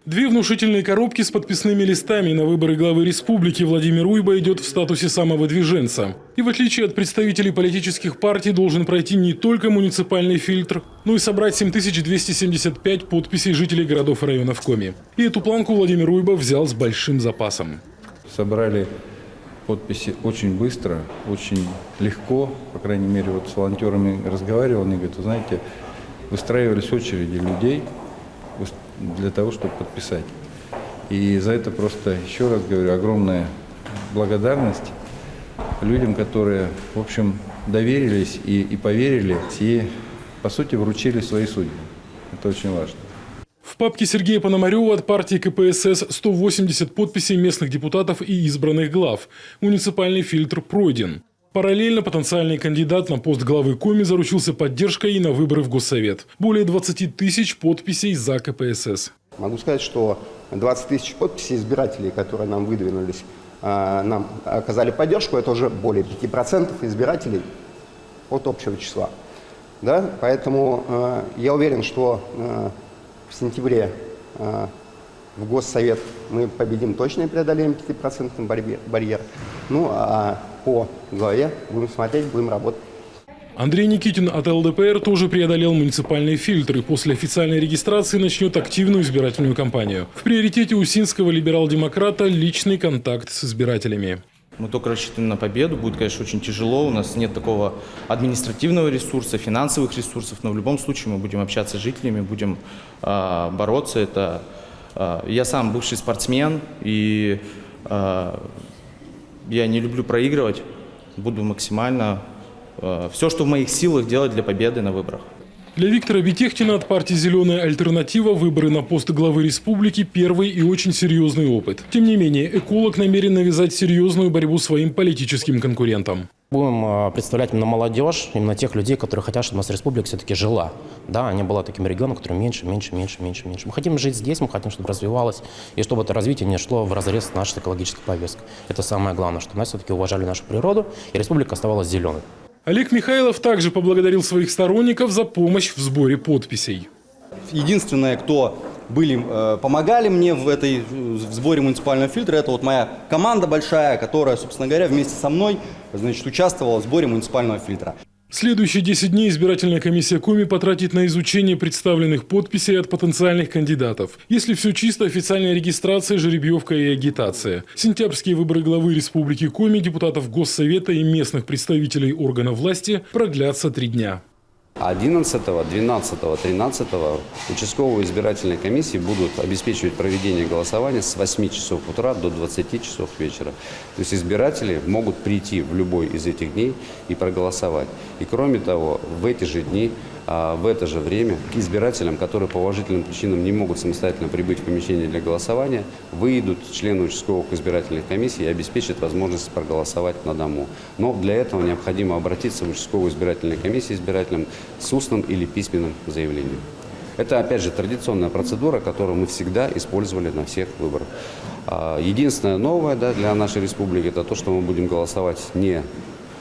Две внушительные коробки с подписными листами на выборы главы республики Владимир Уйба идет в статусе самовыдвиженца. И в отличие от представителей политических партий должен пройти не только муниципальный фильтр, но и собрать 7275 подписей жителей городов и районов Коми. И эту планку Владимир Уйба взял с большим запасом. Собрали подписи очень быстро, очень легко. По крайней мере, вот с волонтерами разговаривал, они говорят, вы знаете, выстраивались очереди людей для того, чтобы подписать. И за это просто, еще раз говорю, огромная благодарность людям, которые, в общем, доверились и поверили, и, по сути, вручили свои судьбы. Это очень важно. В папке Сергея Пономарева от партии КПСС 180 подписей местных депутатов и избранных глав. Муниципальный фильтр пройден. Параллельно потенциальный кандидат на пост главы Коми заручился поддержкой и на выборы в Госсовет. Более 20 тысяч подписей за КПСС. Могу сказать, что 20 тысяч подписей избирателей, которые нам выдвинулись, нам оказали поддержку. Это уже более 5% избирателей от общего числа. Да? Поэтому я уверен, что в сентябре в Госсовет мы победим точно и преодолеем 5% барьер. Ну а по главе будем смотреть, будем работать. Андрей Никитин от ЛДПР тоже преодолел муниципальный фильтр и после официальной регистрации начнет активную избирательную кампанию. В приоритете у синского либерал-демократа личный контакт с избирателями. Мы только рассчитываем на победу. Будет, конечно, очень тяжело. У нас нет такого административного ресурса, финансовых ресурсов. Но в любом случае мы будем общаться с жителями, будем бороться. Я сам бывший спортсмен, и я не люблю проигрывать. Буду максимально все, что в моих силах, делать для победы на выборах. Для Виктора Бетехтина от партии «Зеленая альтернатива» выборы на пост главы республики – первый и очень серьезный опыт. Тем не менее, эколог намерен навязать серьезную борьбу своим политическим конкурентам. Будем представлять именно молодежь, именно тех людей, которые хотят, чтобы у нас республика все-таки жила. Да, не была таким регионом, который меньше. Мы хотим жить здесь, мы хотим, чтобы развивалось, и чтобы это развитие не шло вразрез с нашей экологической повесткой. Это самое главное, чтобы нас все-таки уважали нашу природу, и республика оставалась зеленой. Олег Михайлов также поблагодарил своих сторонников за помощь в сборе подписей. Единственное, кто помогали мне в сборе муниципального фильтра, это вот моя команда большая, которая, собственно говоря, вместе со мной, участвовала в сборе муниципального фильтра. Следующие 10 дней избирательная комиссия Коми потратит на изучение представленных подписей от потенциальных кандидатов. Если все чисто, официальная регистрация, жеребьевка и агитация. Сентябрьские выборы главы республики Коми, депутатов Госсовета и местных представителей органов власти продлятся 3 дня. 11, 12, 13 участковые избирательные комиссии будут обеспечивать проведение голосования с 8 часов утра до 20 часов вечера. То есть избиратели могут прийти в любой из этих дней и проголосовать. И кроме того, в эти же дни, в это же время к избирателям, которые по уважительным причинам не могут самостоятельно прибыть в помещение для голосования, выйдут члены участковых избирательных комиссий и обеспечат возможность проголосовать на дому. Но для этого необходимо обратиться в участковую избирательную комиссию избирателям с устным или письменным заявлением. Это, опять же, традиционная процедура, которую мы всегда использовали на всех выборах. Единственное новое для нашей республики – это то, что мы будем голосовать не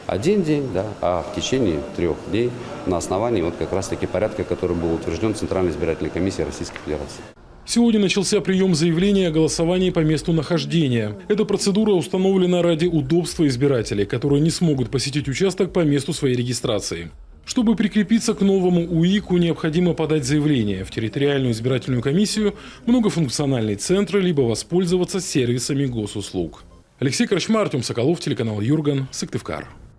один день, а в течение 3 дней на основании как раз-таки порядка, который был утвержден Центральной избирательной комиссией Российской Федерации. Сегодня начался прием заявлений о голосовании по месту нахождения. Эта процедура установлена ради удобства избирателей, которые не смогут посетить участок по месту своей регистрации. Чтобы прикрепиться к новому УИКу, необходимо подать заявление в территориальную избирательную комиссию, многофункциональный центр, либо воспользоваться сервисами госуслуг. Алексей Крачмар, Артем Соколов, телеканал Юрган, Сыктывкар.